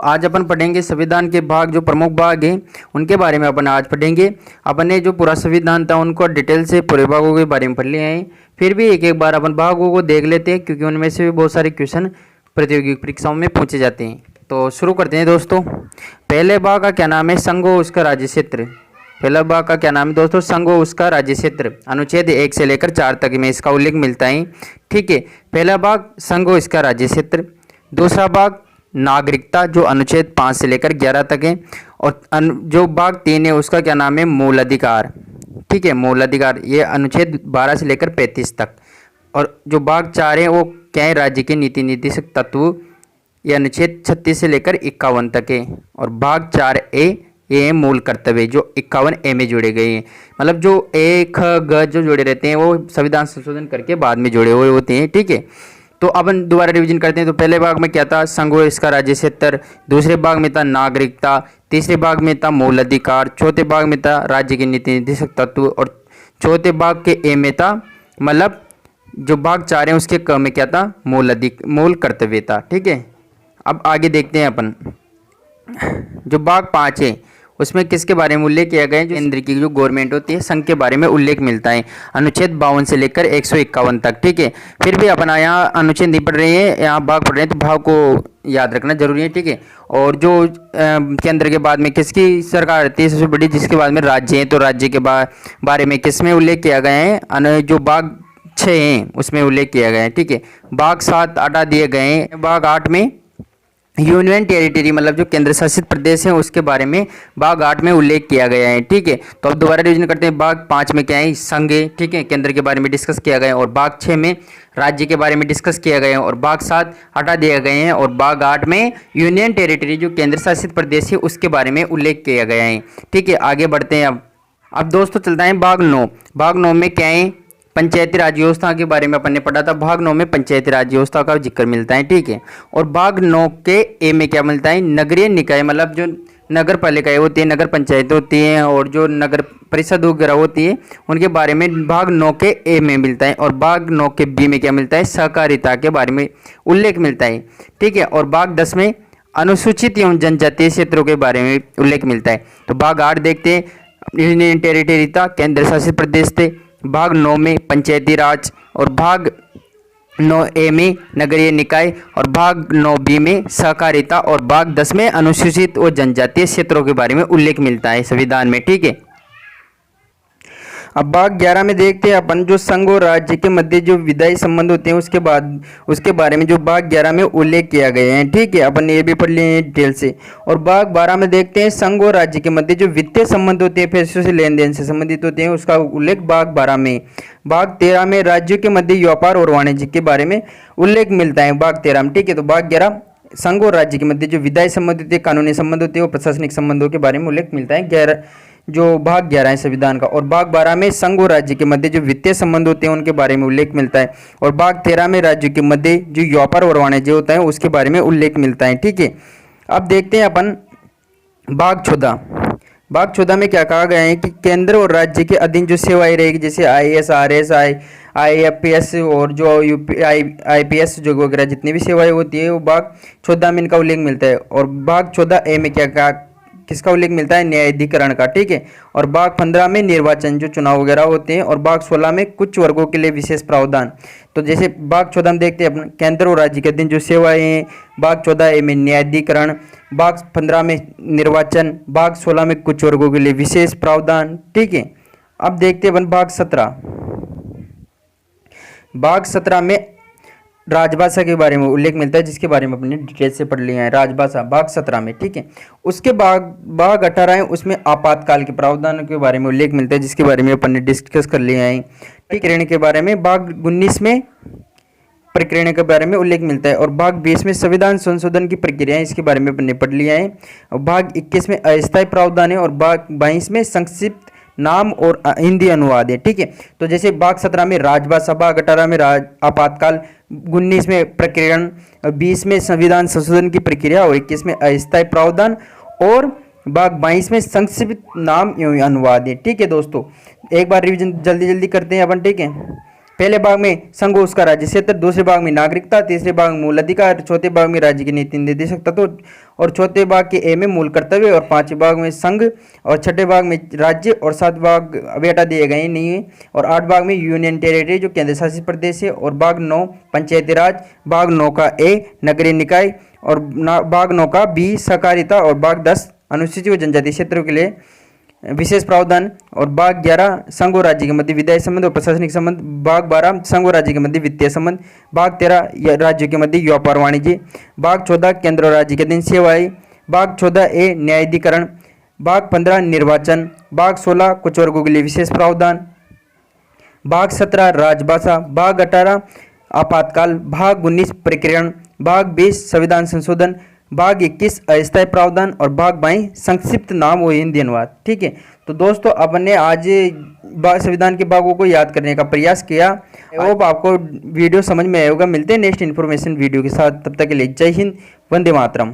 आज अपन पढ़ेंगे संविधान के भाग, जो प्रमुख भाग हैं उनके बारे में अपन आज पढ़ेंगे। अपन ने जो पूरा संविधान था उनको डिटेल से पूरे भागों के बारे में पढ़ लिए हैं, फिर भी एक एक बार अपन भागों को देख लेते हैं क्योंकि उनमें से भी बहुत सारे क्वेश्चन प्रतियोगी परीक्षाओं में पूछे जाते हैं। तो शुरू करते हैं दोस्तों। पहले भाग का क्या नाम है? संघ व उसका राज्य क्षेत्र। पहला भाग का क्या नाम है दोस्तों? संघ व उसका राज्य क्षेत्र। अनुच्छेद 1 से लेकर 4 तक में इसका उल्लेख मिलता है। ठीक है, पहला भाग संघ व इसका राज्य क्षेत्र। दूसरा भाग नागरिकता, जो अनुच्छेद 5 से लेकर 11 तक है। और जो भाग 3 है उसका क्या नाम है? मूल अधिकार। ठीक है, मूल अधिकार, ये अनुच्छेद 12 से लेकर 35 तक। और जो भाग 4 है वो क्या है? राज्य के नीति निर्देशक तत्व, ये अनुच्छेद 36 से लेकर 51 तक है। और भाग 4A ये मूल कर्तव्य, जो 51A में जोड़े गए हैं। मतलब जो ए ख ग जो जुड़े रहते हैं वो संविधान संशोधन करके बाद में जुड़े हुए होते हैं। ठीक है, तो अब हम दोबारा रिवीजन करते हैं। तो पहले भाग में क्या था? संघ व इसका राज्य क्षेत्र। दूसरे भाग में था नागरिकता। तीसरे भाग में था मूल अधिकार। चौथे भाग में था राज्य के नीति निर्देशक तत्व। और चौथे भाग के ए में था, मतलब जो भाग 4 है उसके क में क्या था? मूल कर्तव्य था। ठीक है, अब आगे देखते हैं अपन। जो भाग 5 है उसमें किसके बारे में उल्लेख किया गया है? जो केंद्र की जो गवर्नमेंट होती है, संघ के बारे में उल्लेख मिलता है, अनुच्छेद 52 से लेकर 151 तक। ठीक है, फिर भी अपन यहाँ अनुच्छेद नहीं पढ़ रहे हैं, यहाँ भाग पढ़ रहे हैं, तो भाग को याद रखना जरूरी है। ठीक है, और जो केंद्र के बाद में किसकी सरकार रहती है सबसे बड़ी, जिसके बाद में राज्य है, तो राज्य के बारे में किस में उल्लेख किया गया है? जो भाग 6 हैं उसमें उल्लेख किया गया है। ठीक है, भाग 7 हटा दिए गए हैं। भाग 8 में यूनियन टेरिटरी, मतलब जो केंद्र शासित प्रदेश है उसके बारे में भाग 8 में उल्लेख किया गया है। ठीक है, तो अब दोबारा रिवीजन करते हैं। भाग 5 में क्या है? संघ है। ठीक है, केंद्र के बारे में डिस्कस किया गया है। और भाग 6 में राज्य के बारे में डिस्कस किया गया है। और भाग 7 हटा दिए गए हैं। और भाग 8 में यूनियन टेरिटरी, जो केंद्र शासित प्रदेश है उसके बारे में उल्लेख किया गया है। ठीक है, आगे बढ़ते हैं। अब दोस्तों चलता है भाग 9। भाग 9 में क्या है? पंचायती राज व्यवस्था के बारे में अपन ने पढ़ा था। भाग 9 में पंचायती राज व्यवस्था का जिक्र मिलता है। ठीक है, और भाग 9 के ए में क्या मिलता है? नगरीय निकाय, मतलब जो नगर पालिकाएं होती है, नगर पंचायतें होती हैं, और जो नगर परिषद वगैरह होती है उनके बारे में भाग 9 के ए में मिलता है। और भाग 9 के बी में क्या मिलता है? सहकारिता के बारे में उल्लेख मिलता है। ठीक है, और भाग 10 में अनुसूचित एवं जनजातीय क्षेत्रों के बारे में उल्लेख मिलता है। तो भाग 8 देखते हैं, यूनियन टेरिटरी था, केंद्र शासित प्रदेश थे। भाग 9 में पंचायती राज। और भाग 9A में नगरीय निकाय। और भाग 9B में सहकारिता। और भाग 10 में अनुसूचित और जनजातीय क्षेत्रों के बारे में उल्लेख मिलता है संविधान में। ठीक है, अब भाग 11 में देखते हैं अपन, जो संघ और राज्य के मध्य जो विधायी संबंध होते हैं उसके बारे में जो भाग 11 में उल्लेख किया गया है। ठीक है, अपन ने ये भी पढ़ लिए हैं डिटेल से। और भाग 12 में देखते हैं संघ और राज्य के मध्य जो वित्तीय संबंध होते हैं, पैसों से लेन देन से संबंधित होते हैं, उसका उल्लेख भाग 12 में। भाग 13 में राज्यों के मध्य व्यापार और वाणिज्य के बारे में उल्लेख मिलता है भाग 13 में। ठीक है, तो भाग 11 संघ और राज्य के मध्य जो विधायी संबंध होते हैं, कानूनी संबंध होते हैं और प्रशासनिक संबंधों के बारे में उल्लेख मिलता है जो भाग 11 है संविधान का। और भाग 12 में संघ और राज्य के मध्य जो वित्तीय संबंध होते हैं उनके बारे में उल्लेख मिलता है। और भाग 13 में राज्यों के मध्य जो व्यापार और वाणिज्य होता है उसके बारे में उल्लेख मिलता है। ठीक है, अब देखते हैं अपन भाग 14। भाग 14 में क्या कहा गया है कि केंद्र और राज्य के अधीन जो सेवाएं रहेगी, जैसे IAS, RS, IFPS और जो IPS जो वगैरह जितनी भी सेवाएं होती है, वो भाग 14 में इनका उल्लेख मिलता है। और भाग 14A में किसका उल्लेख मिलता है? न्यायाधिकरण का। ठीक है, और भाग 15 में निर्वाचन, जो चुनाव वगैरह होते हैं। और भाग 16 में कुछ वर्गों के लिए विशेष प्रावधान। तो जैसे भाग 14 में देखते हैं अपन केंद्र और राज्य के अधीन जो सेवाएं हैं, भाग 14A में न्यायाधिकरण, भाग 15 में निर्वाचन, भाग 16 में कुछ वर्गों के लिए विशेष प्रावधान। ठीक है, अब देखते हैं अपन भाग 17। भाग 17 में राजभाषा के बारे में उल्लेख मिलता है, जिसके बारे में अपने डिटेल से पढ़ लिया है। राजभाषा भाग 17 में। ठीक है, उसके भाग 18 है, उसमें आपातकाल के प्रावधानों के बारे में उल्लेख मिलता है, जिसके बारे में अपन ने डिस्कस कर लिया है। प्रकरण के बारे में भाग 19 में प्रकरण के बारे में उल्लेख मिलता है। और भाग 20 में संविधान संशोधन की प्रक्रिया है, इसके बारे में अपन ने पढ़ लिया है। और भाग 21 में अस्थायी प्रावधान है। और भाग 22 में संक्षिप्त नाम और हिंदी अनुवाद है। ठीक है, तो जैसे भाग 17 में राजभाषा, भाग 18 में आपातकाल, 19 में प्रकरण, 20 में संविधान संशोधन की प्रक्रिया और 21 में अस्थायी प्रावधान और भाग 22 में संक्षिप्त नाम एवं अनुवाद है। ठीक है दोस्तों, एक बार रिवीजन जल्दी जल्दी करते हैं अपन। ठीक है, पहले भाग में संघ उसका राज्य क्षेत्र, दूसरे भाग में नागरिकता, तीसरे भाग में मूल अधिकार, चौथे भाग में राज्य की नीति निर्देशक तत्व और चौथे भाग के ए में मूल कर्तव्य और पांचवें भाग में संघ और छठे भाग में राज्य और सात भाग अभी हटा दिए गए नहीं है और आठ भाग में यूनियन टेरिटरी जो केंद्र शासित प्रदेश है और भाग 9 पंचायती राज, भाग 9 का ए नगरीय निकाय और भाग 9 का बी सहकारिता और भाग 10 अनुसूचित व जनजाति क्षेत्रों के लिए विशेष प्रावधान और भाग 11 संघ और राज्य के मध्य विधायी संबंध और प्रशासनिक संबंध, भाग 12 संघ और राज्य के मध्य वित्तीय संबंध, भाग 13 राज्यों के मध्य व्यापार वाणिज्य, भाग 14 केंद्र और राज्य के अधीन सेवाएं, भाग 14 ए न्यायाधिकरण, भाग 15 निर्वाचन, भाग 16 कुछ वर्गों के लिए विशेष प्रावधान, भाग 17 राजभाषा, भाग 18 आपातकाल, भाग 19 प्रक्रियण, भाग 20 संविधान संशोधन, भाग 21 अस्थायी प्रावधान और भाग 22 संक्षिप्त नाम और हिंदी अनुवाद। ठीक है, तो दोस्तों अपन ने आज संविधान के भागों को याद करने का प्रयास किया। आई होप आपको वीडियो समझ में आएगा। मिलते हैं नेक्स्ट इन्फॉर्मेशन वीडियो के साथ, तब तक के लिए जय हिंद, वंदे मातरम।